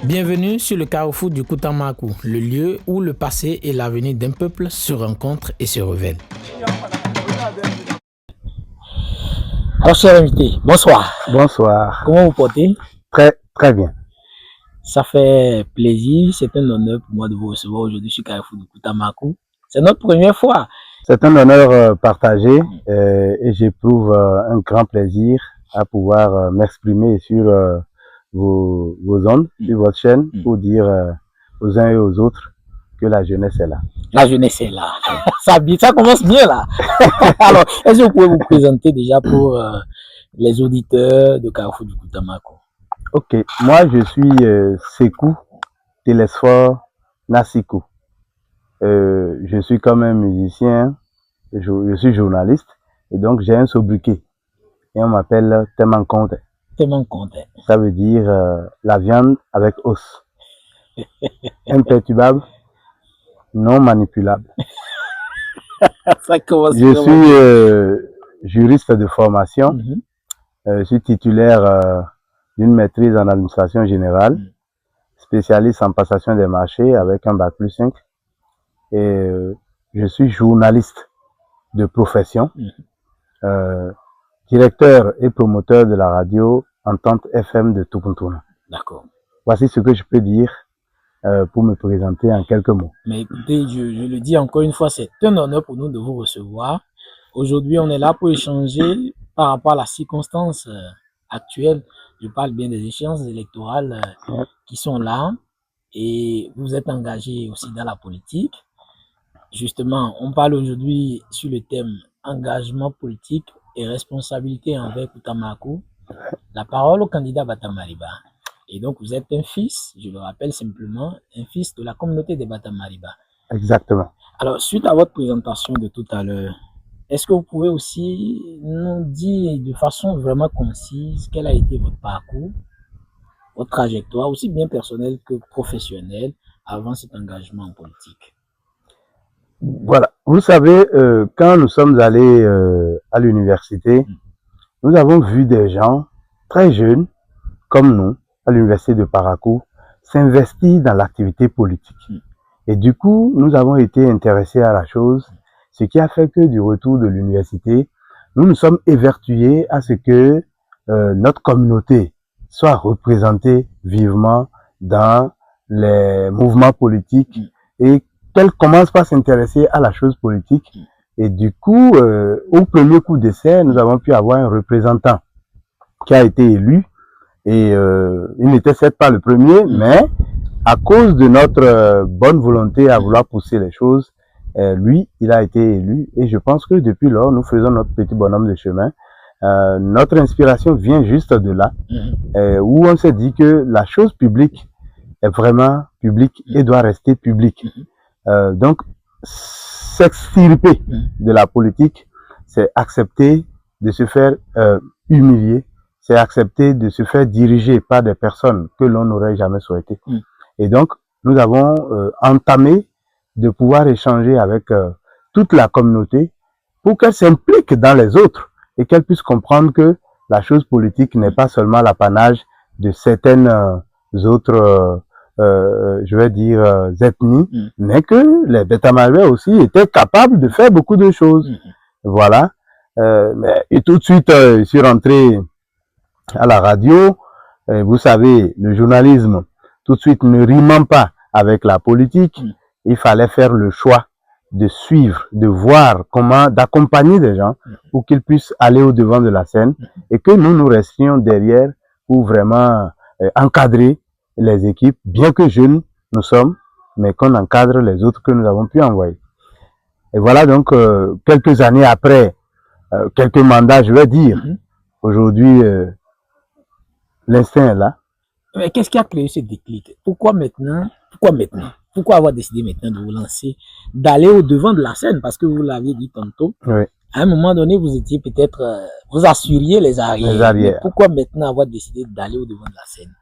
Bienvenue sur le carrefour du Koutamakou, le lieu où le passé et l'avenir d'un peuple se rencontrent et se révèlent. Alors, cher invité, bonsoir. Bonsoir. Comment vous portez? Très bien. Ça fait plaisir, c'est un honneur pour moi de vous recevoir aujourd'hui sur le carrefour du Koutamakou. C'est notre première fois. C'est un honneur partagé et j'éprouve un grand plaisir à pouvoir m'exprimer sur vos ondes, sur votre chaîne, pour dire aux uns et aux autres que la jeunesse est là. La jeunesse est là. Ça commence bien là. Alors, est-ce que vous pouvez vous présenter déjà pour les auditeurs de Carrefour du Koutamakou? Ok, moi je suis Sekou Télésphore Nassikou. Je suis quand même musicien, je suis journaliste et donc j'ai un sobriquet et on m'appelle Temankonte. Temankonte. Ça veut dire la viande avec os. Imperturbable, non manipulable. Ça commence je suis juriste de formation. Je suis titulaire d'une maîtrise en administration générale, spécialiste en passation des marchés avec un bac plus 5. Et je suis journaliste de profession, directeur et promoteur de la radio Entente FM de Tukuntuna. D'accord. Voici ce que je peux dire pour me présenter en quelques mots. Mais écoutez, je le dis encore une fois, c'est un honneur pour nous de vous recevoir. Aujourd'hui, on est là pour échanger par rapport à la circonstance actuelle. Je parle bien des échéances électorales qui sont là et vous êtes engagé aussi dans la politique. Justement, on parle aujourd'hui sur le thème engagement politique et responsabilité envers Koutamakou. La parole au candidat Batamariba. Et donc, vous êtes un fils, je le rappelle simplement, un fils de la communauté des Batamariba. Exactement. Alors, suite à votre présentation de tout à l'heure, est-ce que vous pouvez aussi nous dire de façon vraiment concise quel a été votre parcours, votre trajectoire, aussi bien personnelle que professionnelle, avant cet engagement en politique? Voilà, vous savez, quand nous sommes allés à l'université, nous avons vu des gens très jeunes, comme nous, à l'université de Parakou, s'investir dans l'activité politique. Et du coup, nous avons été intéressés à la chose, ce qui a fait que du retour de l'université, nous nous sommes évertués à ce que notre communauté soit représentée vivement dans les mouvements politiques et qu'elle commence par s'intéresser à la chose politique. Et du coup, au premier coup d'essai, nous avons pu avoir un représentant qui a été élu. Et il n'était certes pas le premier, mais à cause de notre bonne volonté à vouloir pousser les choses, lui, il a été élu. Et je pense que depuis lors, nous faisons notre petit bonhomme de chemin. Notre inspiration vient juste de là, où on s'est dit que la chose publique est vraiment publique et doit rester publique. Donc, s'extirper de la politique, c'est accepter de se faire humilier, c'est accepter de se faire diriger par des personnes que l'on n'aurait jamais souhaité. Et donc, nous avons entamé de pouvoir échanger avec toute la communauté pour qu'elle s'implique dans les autres et qu'elle puisse comprendre que la chose politique n'est pas seulement l'apanage de certaines autres je vais dire ethnies, mais que les Bétamarais aussi étaient capables de faire beaucoup de choses. Voilà. Et tout de suite, je suis rentré à la radio. Vous savez, le journalisme, tout de suite, ne rimant pas avec la politique, il fallait faire le choix de suivre, de voir comment, d'accompagner des gens pour qu'ils puissent aller au devant de la scène et que nous restions derrière pour vraiment encadrer les équipes, bien que jeunes nous sommes, mais qu'on encadre les autres que nous avons pu envoyer. Et voilà donc, quelques années après, quelques mandats, je vais dire, aujourd'hui, l'instinct est là. Mais qu'est-ce qui a créé ce déclic? Pourquoi maintenant? Pourquoi avoir décidé maintenant de vous lancer, d'aller au devant de la scène? Parce que vous l'aviez dit tantôt, à un moment donné, vous étiez peut-être, vous assuriez les arrières. Mais pourquoi maintenant avoir décidé d'aller au devant de la scène?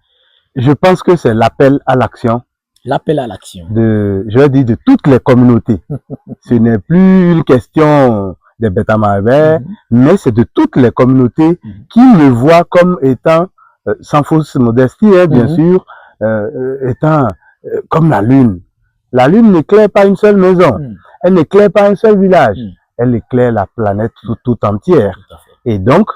Je pense que c'est l'appel à l'action. L'appel à l'action. Je vais dire de toutes les communautés. Ce n'est plus une question des Bétamarais, mais c'est de toutes les communautés qui me voient comme étant, sans fausse modestie, bien sûr, étant comme la lune. La lune n'éclaire pas une seule maison, elle n'éclaire pas un seul village, elle éclaire la planète tout entière. Et donc,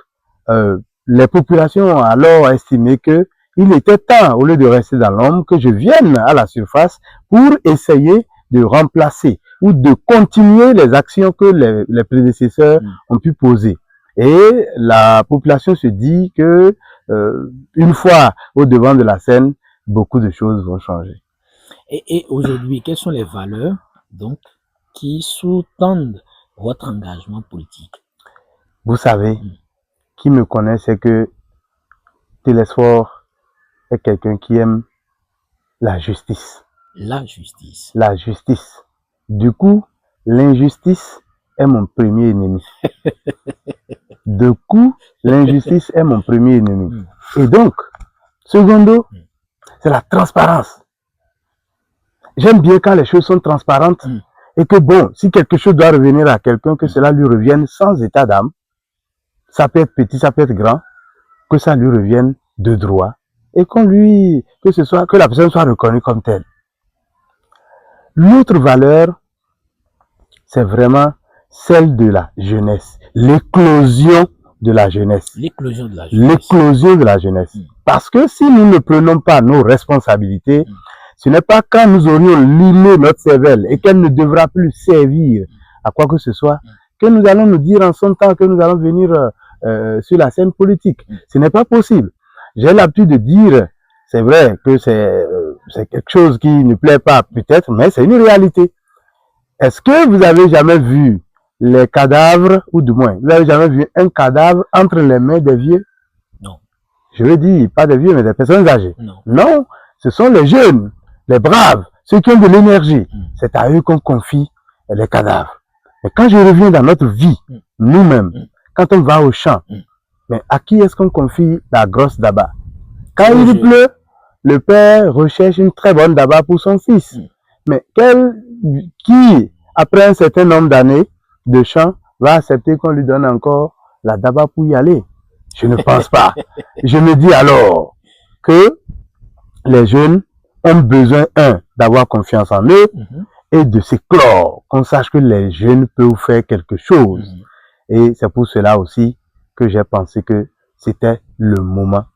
les populations ont alors estimé que il était temps, au lieu de rester dans l'ombre, que je vienne à la surface pour essayer de remplacer ou de continuer les actions que les prédécesseurs ont pu poser. Et la population se dit que une fois au devant de la scène, beaucoup de choses vont changer. Et aujourd'hui, quelles sont les valeurs donc qui sous-tendent votre engagement politique? Vous savez, qui me connaît, c'est que Télésphore est quelqu'un qui aime la justice. La justice. La justice. Du coup, l'injustice est mon premier ennemi. Du coup, l'injustice est mon premier ennemi. Et donc, secondo, c'est la transparence. J'aime bien quand les choses sont transparentes et que bon, si quelque chose doit revenir à quelqu'un, que cela lui revienne sans état d'âme. Ça peut être petit, ça peut être grand, que ça lui revienne de droit et que la personne soit reconnue comme telle. L'autre valeur, c'est vraiment celle de la jeunesse, l'éclosion de la jeunesse. L'éclosion de la jeunesse. L'éclosion de la jeunesse. Parce que si nous ne prenons pas nos responsabilités, ce n'est pas quand nous aurions limé notre cervelle et qu'elle ne devra plus servir à quoi que ce soit, que nous allons nous dire en son temps que nous allons venir sur la scène politique. Ce n'est pas possible. J'ai l'habitude de dire, c'est vrai que c'est quelque chose qui ne plaît pas peut-être, mais c'est une réalité. Est-ce que vous avez jamais vu les cadavres, ou du moins, vous avez jamais vu un cadavre entre les mains des vieux? Non. Je veux dire, pas des vieux, mais des personnes âgées. Non. Non, ce sont les jeunes, les braves, ceux qui ont de l'énergie. C'est à eux qu'on confie les cadavres. Et quand je reviens dans notre vie, nous-mêmes, quand on va au champ, mais à qui est-ce qu'on confie la grosse daba? Quand il pleut, le père recherche une très bonne daba pour son fils. Mais qui, après un certain nombre d'années de champ, va accepter qu'on lui donne encore la daba pour y aller? Je ne pense pas. Je me dis alors que les jeunes ont besoin, d'avoir confiance en eux et de s'éclore, qu'on sache que les jeunes peuvent faire quelque chose. Et c'est pour cela aussi que j'ai pensé que c'était le moment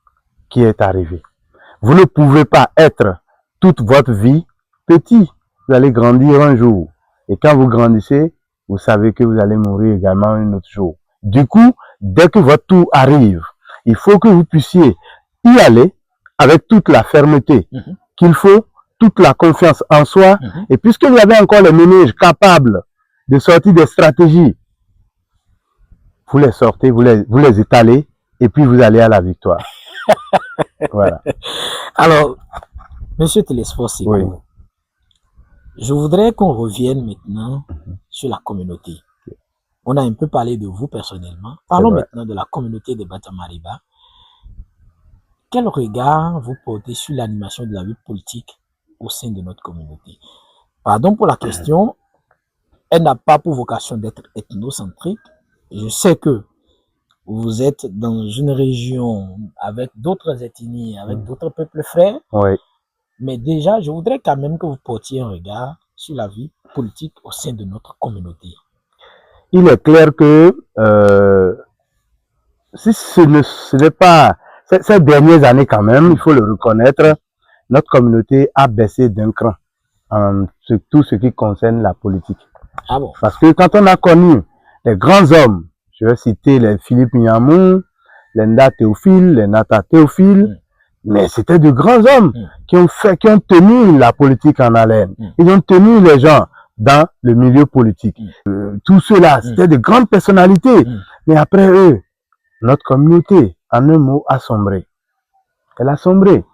qui est arrivé. Vous ne pouvez pas être toute votre vie petit. Vous allez grandir un jour. Et quand vous grandissez, vous savez que vous allez mourir également un autre jour. Du coup, dès que votre tour arrive, il faut que vous puissiez y aller avec toute la fermeté qu'il faut, toute la confiance en soi. Et puisque vous avez encore les ménages capables de sortir des stratégies, vous les sortez, vous les étalez, et puis vous allez à la victoire. Voilà. Alors, Monsieur Télésphore Sekou, Oui. je voudrais qu'on revienne maintenant sur la communauté. On a un peu parlé de vous personnellement. Parlons maintenant de la communauté de Batamariba. Quel regard vous portez sur l'animation de la vie politique au sein de notre communauté? Pardon pour la question, elle n'a pas pour vocation d'être ethnocentrique. Je sais que vous êtes dans une région avec d'autres ethnies, avec d'autres peuples frères. Oui. Mais déjà, je voudrais quand même que vous portiez un regard sur la vie politique au sein de notre communauté. Il est clair que si ce n'est pas ces dernières années quand même, il faut le reconnaître, notre communauté a baissé d'un cran en tout ce qui concerne la politique. Ah bon? Parce que quand on a connu les grands hommes, je vais citer les Philippe Nyamou, les Nda Théophile, les Nata Théophile, mais c'était de grands hommes qui ont tenu la politique en haleine. Ils ont tenu les gens dans le milieu politique. Tout cela, c'était de grandes personnalités. Mais après eux, notre communauté, en un mot, a sombré. Elle a sombré.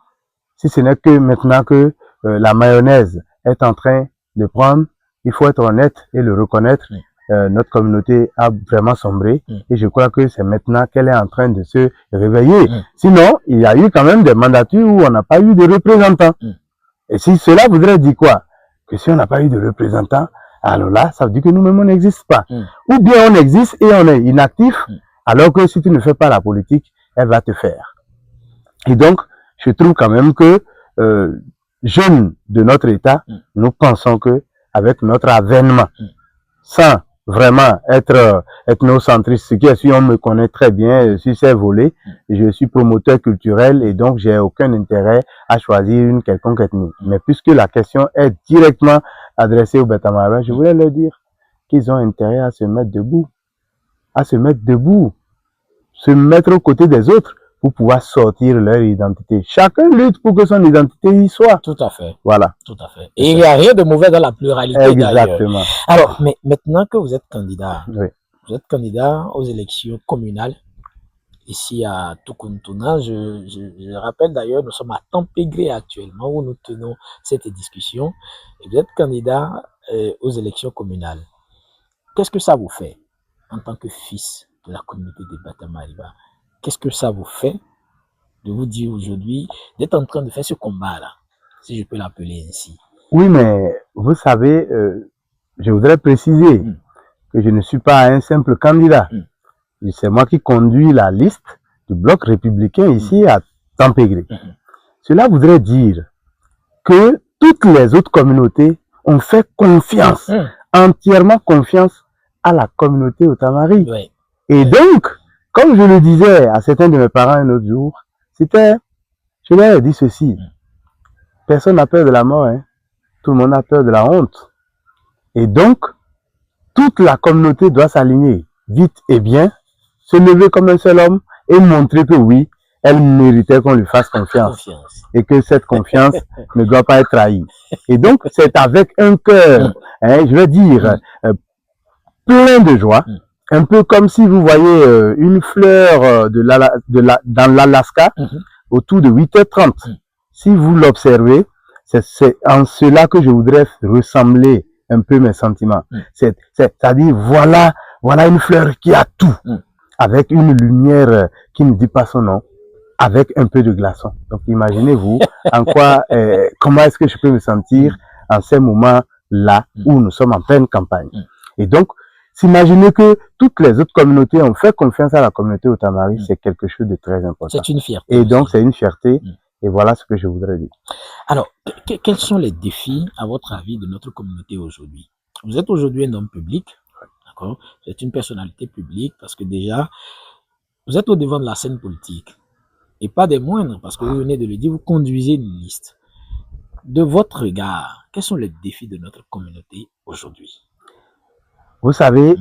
Si ce n'est que maintenant que la mayonnaise est en train de prendre, il faut être honnête et le reconnaître. Notre communauté a vraiment sombré et je crois que c'est maintenant qu'elle est en train de se réveiller. Sinon, il y a eu quand même des mandatures où on n'a pas eu de représentants. Et si cela voudrait dire quoi? Que si on n'a pas eu de représentants, alors là, ça veut dire que nous-mêmes, on n'existe pas. Ou bien on existe et on est inactif, alors que si tu ne fais pas la politique, elle va te faire. Et donc, je trouve quand même que jeunes de notre État, nous pensons que avec notre avènement, sans vraiment être ethnocentriste, ce qui est, si on me connaît très bien sur ces volets, je suis promoteur culturel et donc j'ai aucun intérêt à choisir une quelconque ethnie. Mais puisque la question est directement adressée aux Bantamarais, je voulais leur dire qu'ils ont intérêt à se mettre debout, se mettre aux côtés des autres pour pouvoir sortir leur identité. Chacun lutte pour que son identité y soit. Tout à fait. Voilà. Tout à fait. Et il n'y a rien de mauvais dans la pluralité. Exactement. Alors, mais maintenant que vous êtes candidat, oui. Vous êtes candidat aux élections communales ici à Tukuntuna. Je rappelle d'ailleurs, nous sommes à Tempégré actuellement où nous tenons cette discussion. Et vous êtes candidat aux élections communales. Qu'est-ce que ça vous fait en tant que fils de la communauté de Batamariba? Qu'est-ce que ça vous fait de vous dire aujourd'hui d'être en train de faire ce combat-là, si je peux l'appeler ainsi? Oui, mais vous savez, je voudrais préciser que je ne suis pas un simple candidat. C'est moi qui conduis la liste du bloc républicain ici à Tempégré. Cela voudrait dire que toutes les autres communautés ont fait confiance, entièrement confiance à la communauté Otamari. Oui. Et donc, comme je le disais à certains de mes parents un autre jour, je leur ai dit ceci, personne n'a peur de la mort, hein. Tout le monde a peur de la honte. Et donc, toute la communauté doit s'aligner vite et bien, se lever comme un seul homme et montrer que oui, elle méritait qu'on lui fasse confiance. Et que cette confiance ne doit pas être trahie. Et donc, c'est avec un cœur, hein, je vais dire, plein de joie, un peu comme si vous voyez une fleur dans l'Alaska autour de 8h30. Si vous l'observez, c'est en cela que je voudrais ressembler un peu mes sentiments. C'est-à-dire, voilà une fleur qui a tout, avec une lumière qui ne dit pas son nom, avec un peu de glaçon. Donc, imaginez-vous en quoi, comment est-ce que je peux me sentir en ces moments-là où nous sommes en pleine campagne. Et donc, s'imaginer que toutes les autres communautés ont fait confiance à la communauté Otamari, c'est quelque chose de très important. C'est une fierté. Et donc, c'est une fierté. Et voilà ce que je voudrais dire. Alors, quels sont les défis, à votre avis, de notre communauté aujourd'hui? Vous êtes aujourd'hui un homme public, d'accord? Vous êtes une personnalité publique parce que déjà, vous êtes au devant de la scène politique. Et pas des moindres, parce que vous venez de le dire, vous conduisez une liste. De votre regard, quels sont les défis de notre communauté aujourd'hui? Vous savez,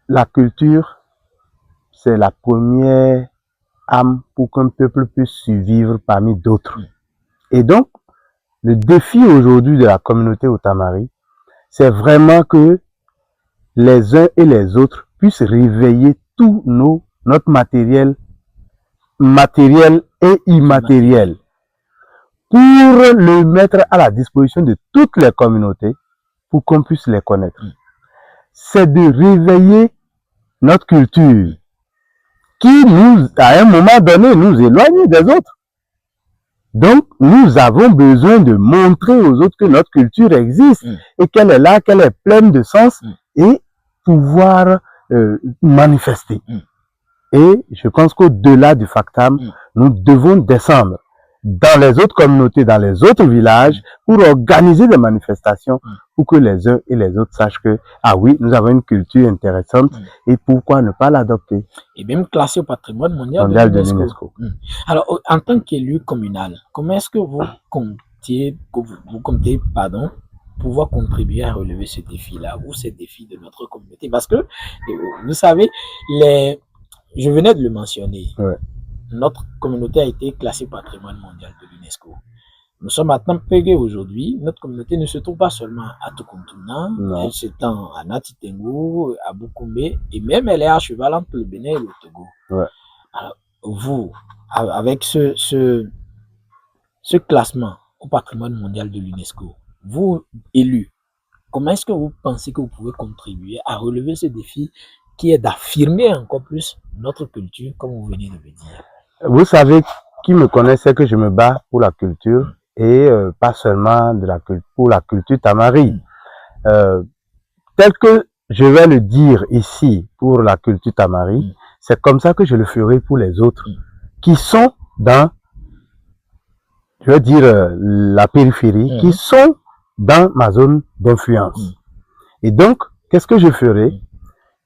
la culture, c'est la première âme pour qu'un peuple puisse survivre parmi d'autres. Et donc, le défi aujourd'hui de la communauté Otamari, c'est vraiment que les uns et les autres puissent réveiller tout notre matériel et immatériel, pour le mettre à la disposition de toutes les communautés, pour qu'on puisse les connaître. C'est de réveiller notre culture, qui nous, à un moment donné, nous éloigne des autres. Donc, nous avons besoin de montrer aux autres que notre culture existe et qu'elle est là, qu'elle est pleine de sens et pouvoir manifester. Et je pense qu'au-delà du Factam, nous devons descendre dans les autres communautés, dans les autres villages, pour organiser des manifestations, pour que les uns et les autres sachent que, ah oui, nous avons une culture intéressante, et pourquoi ne pas l'adopter? Et même classé au patrimoine mondial de l'UNESCO. Alors, en tant qu'élu communal, comment est-ce que vous comptez, pouvoir contribuer à relever ce défi-là, ou ces défis de notre communauté? Parce que, vous savez, je venais de le mentionner. Ouais. Notre communauté a été classée patrimoine mondial de l'UNESCO. Nous sommes à Tempégré aujourd'hui. Notre communauté ne se trouve pas seulement à Tukuntuna, elle s'étend à Natitengu, à Bukumbe, et même elle est à cheval entre le Bénin et le Togo. Ouais. Alors, vous, avec ce classement au patrimoine mondial de l'UNESCO, vous, élus, comment est-ce que vous pensez que vous pouvez contribuer à relever ce défi qui est d'affirmer encore plus notre culture, comme vous venez de le dire? Vous savez, qui me connaît sait que je me bats pour la culture et pas seulement pour la culture tamari. Tel que je vais le dire ici pour la culture tamari, c'est comme ça que je le ferai pour les autres qui sont dans je veux dire, la périphérie, qui sont dans ma zone d'influence. Et donc, qu'est-ce que je ferai?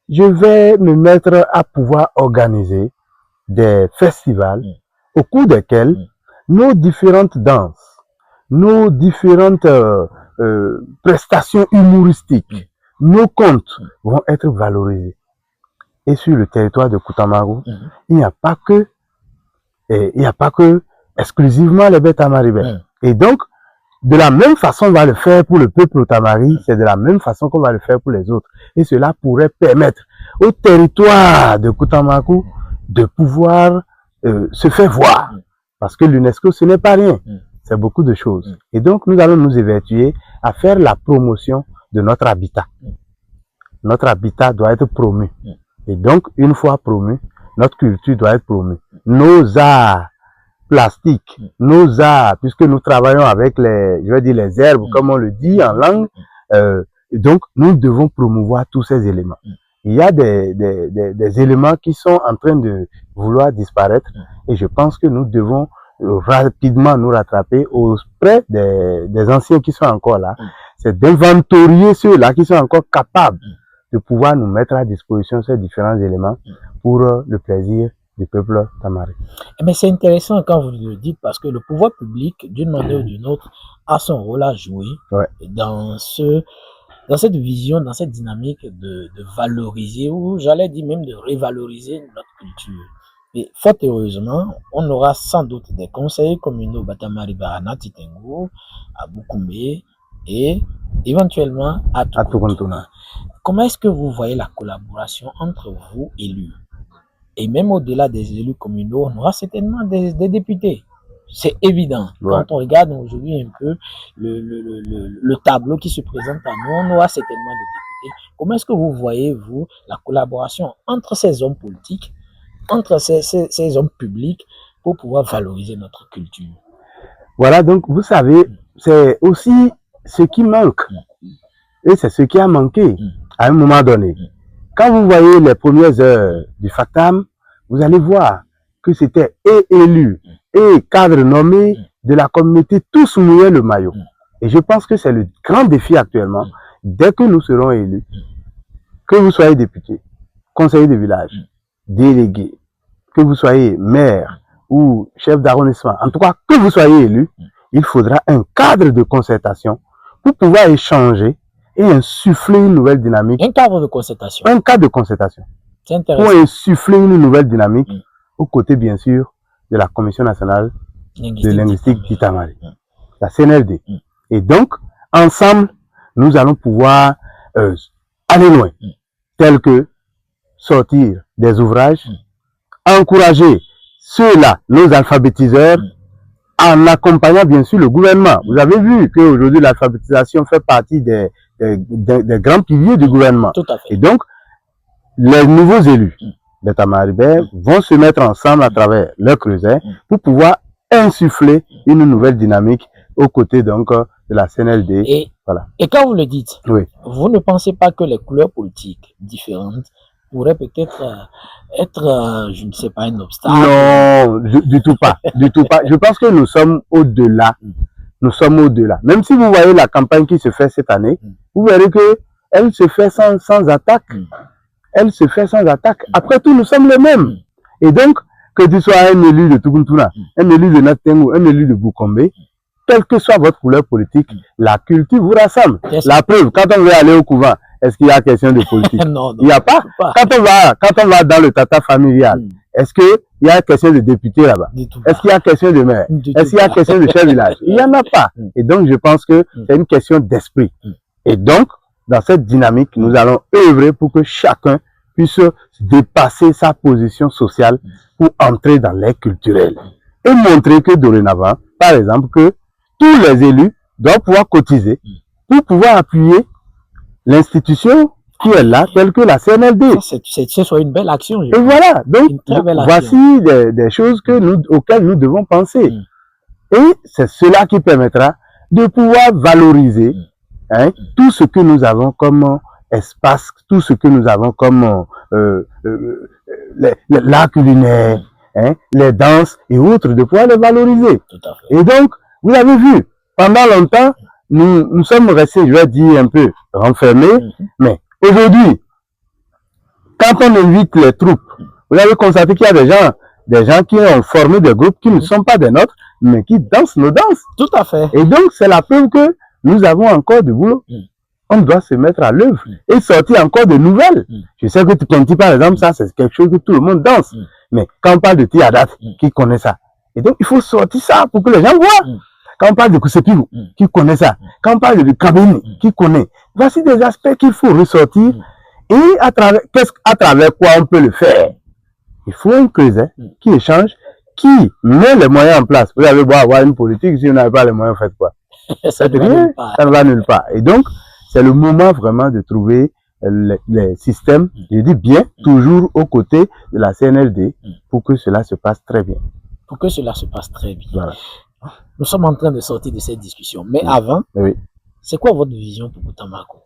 Je vais me mettre à pouvoir organiser des festivals au cours desquels nos différentes danses, nos différentes prestations humoristiques, nos contes vont être valorisés. Et sur le territoire de Koutamaru, il n'y a pas que exclusivement les bêtes amaribères. Et donc, de la même façon on va le faire pour le peuple Otamari, c'est de la même façon qu'on va le faire pour les autres. Et cela pourrait permettre au territoire de Koutamaru de pouvoir se faire voir. Parce que l'UNESCO, ce n'est pas rien. C'est beaucoup de choses. Et donc, nous allons nous évertuer à faire la promotion de notre habitat. Notre habitat doit être promu. Et donc, une fois promu, notre culture doit être promue. Nos arts plastiques, nos arts, puisque nous travaillons avec les herbes, comme on le dit en langue, donc nous devons promouvoir tous ces éléments. Il y a des éléments qui sont en train de vouloir disparaître et je pense que nous devons rapidement nous rattraper auprès des anciens qui sont encore là. C'est d'inventorier ceux-là qui sont encore capables de pouvoir nous mettre à disposition ces différents éléments pour le plaisir du peuple tamari. Mais c'est intéressant quand vous le dites parce que le pouvoir public, d'une manière ou d'une autre, a son rôle à jouer dans cette vision, dans cette dynamique de valoriser, ou j'allais dire même de revaloriser notre culture. Et fort heureusement, on aura sans doute des conseils communaux Batamari Barana, Titengu, à Boukoumbe et éventuellement à Tukuntuna. Comment est-ce que vous voyez la collaboration entre vous, élus? Et même au-delà des élus communaux, on aura certainement des députés. C'est évident. Quand on regarde aujourd'hui un peu le tableau qui se présente à nous, on aura certainement des députés. Comment est-ce que vous voyez, vous, la collaboration entre ces hommes politiques, entre ces hommes publics, pour pouvoir valoriser notre culture? Voilà, donc vous savez, c'est aussi ce qui manque. Et c'est ce qui a manqué à un moment donné. Quand vous voyez les premières heures du FATAM, vous allez voir que c'était et élus et cadres nommés de la communauté, tous mouillaient le maillot. Et je pense que c'est le grand défi actuellement, dès que nous serons élus, que vous soyez député, conseiller de village, délégué, que vous soyez maire ou chef d'arrondissement, en tout cas que vous soyez élu, il faudra un cadre de concertation pour pouvoir échanger et insuffler une nouvelle dynamique. Un cadre de concertation. Un cadre de concertation. C'est intéressant. Pour insuffler une nouvelle dynamique, aux côtés, bien sûr, de la Commission nationale de linguistique d'Itamari, la CNLD. Et donc, ensemble, nous allons pouvoir aller loin, tel que sortir des ouvrages, encourager ceux-là, nos alphabétiseurs, en accompagnant bien sûr le gouvernement. Vous avez vu qu'aujourd'hui, l'alphabétisation fait partie des grands piliers du gouvernement. Tout à fait. Et donc, les nouveaux élus de Tamaribert vont se mettre ensemble à travers leur creuset pour pouvoir insuffler une nouvelle dynamique aux côtés donc de la CNLD. Et quand vous le dites, vous ne pensez pas que les couleurs politiques différentes pourraient peut-être être, je ne sais pas, un obstacle? Non, du tout pas, du tout pas. Je pense que nous sommes au-delà. Nous sommes au-delà. Même si vous voyez la campagne qui se fait cette année, vous verrez que elle se fait sans attaque. Elle se fait sans attaque. Après tout, nous sommes les mêmes. Et donc, que tu sois un élu de Tukuntuna, un élu de Natengu, un élu de Boukombe, quelle que soit votre couleur politique, la culture vous rassemble. La preuve, quand on veut aller au couvent, est-ce qu'il y a question de politique? Non, il n'y a pas. Quand on va dans le tata familial, est-ce qu'il y a question de député là-bas? Est-ce qu'il y a question de maire? Est-ce qu'il y a question de chef village? Il n'y en a pas. Et donc, je pense que c'est une question d'esprit. Et donc, dans cette dynamique, nous allons œuvrer pour que chacun puisse dépasser sa position sociale pour entrer dans l'air culturel. Et montrer que dorénavant, par exemple, que tous les élus doivent pouvoir cotiser pour pouvoir appuyer l'institution qui est là, telle que la CNLD. C'est soit une belle action. Et voilà, donc voici des choses auxquelles nous devons penser. Et c'est cela qui permettra de pouvoir valoriser tout ce que nous avons comme espace, tout ce que nous avons comme l'art culinaire, les danses et autres, de pouvoir les valoriser. Tout à fait. Et donc, Vous avez vu, pendant longtemps, nous sommes restés, je vais dire, un peu renfermés, mais aujourd'hui, quand on invite les troupes, vous avez constaté qu'il y a des gens qui ont formé des groupes qui ne sont pas des nôtres, mais qui dansent nos danses. Tout à fait. Et donc, c'est la preuve que nous avons encore du boulot. On doit se mettre à l'œuvre et sortir encore de nouvelles. Je sais que Tukonti, par exemple, ça, c'est quelque chose que tout le monde danse. Mais quand on parle de Tiadat, qui connaît ça? Et donc, il faut sortir ça pour que les gens voient. Quand on parle de Kousepilou, qui connaît ça? Quand on parle de Kabini, qui connaît? Voici des aspects qu'il faut ressortir. Et à travers quoi on peut le faire? Il faut un creuset qui échange, qui met les moyens en place. Vous avez beau avoir une politique, si vous n'avez pas les moyens, faites quoi? Ça ne va nulle part. Et donc, c'est le moment vraiment de trouver les systèmes, je dis bien, toujours aux côtés de la CNLD pour que cela se passe très bien. Pour que cela se passe très bien. Voilà. Nous sommes en train de sortir de cette discussion. Mais avant, c'est quoi votre vision pour Kutamaku?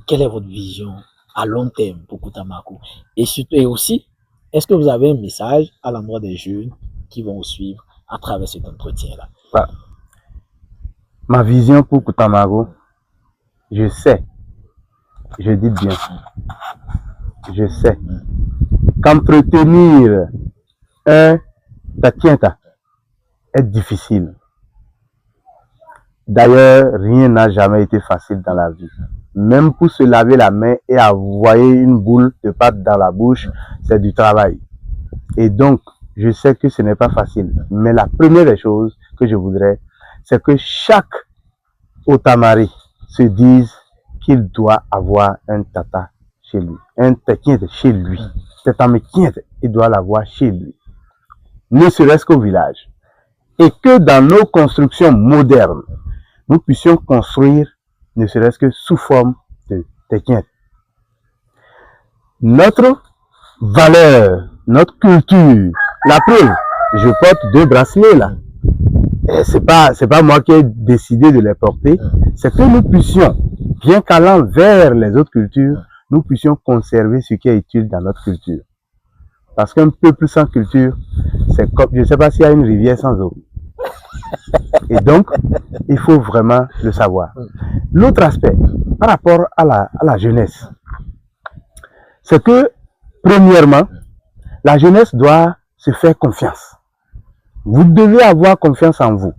Quelle est votre vision à long terme pour Kutamaku? Et surtout, et aussi, est-ce que vous avez un message à l'endroit des jeunes qui vont vous suivre à travers cet entretien-là? Voilà. Ma vision pour Kutamaku, je sais, je dis bien, je sais qu'entretenir un Tatienta est difficile. D'ailleurs, rien n'a jamais été facile dans la vie. Même pour se laver la main et envoyer une boule de pâte dans la bouche, c'est du travail. Et donc, je sais que ce n'est pas facile. Mais la première des choses que je voudrais, c'est que chaque Otamari se dise qu'il doit avoir un tata chez lui. Un Tatienta chez lui. Il doit l'avoir chez lui. Ne serait-ce qu'au village. Et que dans nos constructions modernes, nous puissions construire, ne serait-ce que sous forme de Tatienta. Notre valeur, notre culture, la preuve, je porte 2 bracelets là. C'est pas moi qui ai décidé de les porter, c'est que nous puissions, bien qu'allant vers les autres cultures, nous puissions conserver ce qui est utile dans notre culture. Parce qu'un peuple sans culture, c'est comme, je ne sais pas s'il y a une rivière sans eau. Et donc, il faut vraiment le savoir. L'autre aspect, par rapport à la jeunesse, c'est que, premièrement, la jeunesse doit se faire confiance. Vous devez avoir confiance en vous.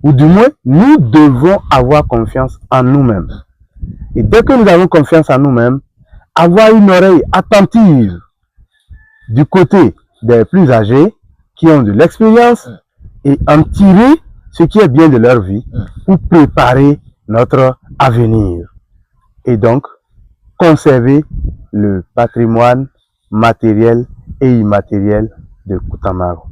Ou du moins, nous devons avoir confiance en nous-mêmes. Et dès que nous avons confiance en nous-mêmes, avoir une oreille attentive du côté des plus âgés qui ont de l'expérience et en tirer ce qui est bien de leur vie pour préparer notre avenir. Et donc, conserver le patrimoine matériel et immatériel de Kutamaku.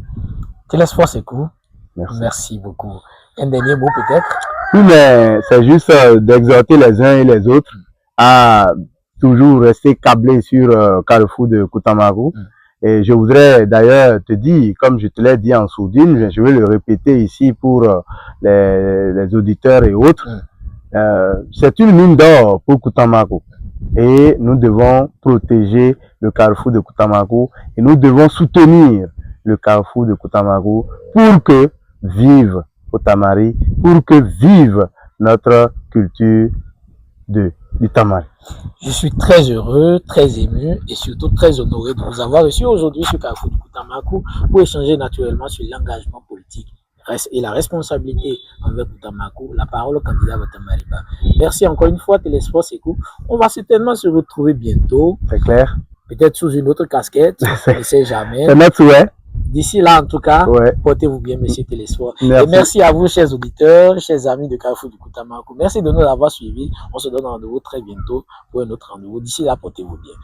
Télésphore Sekou, Merci. Merci beaucoup. Un dernier mot peut-être? Oui, mais c'est juste d'exhorter les uns et les autres à toujours rester câblés sur Carrefour de Kutamaku. Et je voudrais d'ailleurs te dire, comme je te l'ai dit en sourdine, je vais le répéter ici pour les auditeurs et autres, c'est une mine d'or pour Kutamaku. Et nous devons protéger le Carrefour de Kutamaku et nous devons soutenir le Carrefour de Kutamaku pour que vive Otamari, pour que vive notre culture du Tamari. Je suis très heureux, très ému et surtout très honoré de vous avoir reçu aujourd'hui sur Carrefour de Kutamaku pour échanger naturellement sur l'engagement politique et la responsabilité envers Kutamaku, la parole au candidat Watamariba. Merci encore une fois, Télésphore Sekou. On va certainement se retrouver bientôt. C'est clair. Peut-être sous une autre casquette, on ne sait jamais. C'est notre souhait. D'ici là, en tout cas, portez-vous bien, monsieur Télésphore. Merci. Et merci à vous, chers auditeurs, chers amis de Carrefour du Kutamaku. Merci de nous avoir suivis. On se donne rendez-vous très bientôt pour un autre rendez-vous. D'ici là, portez-vous bien.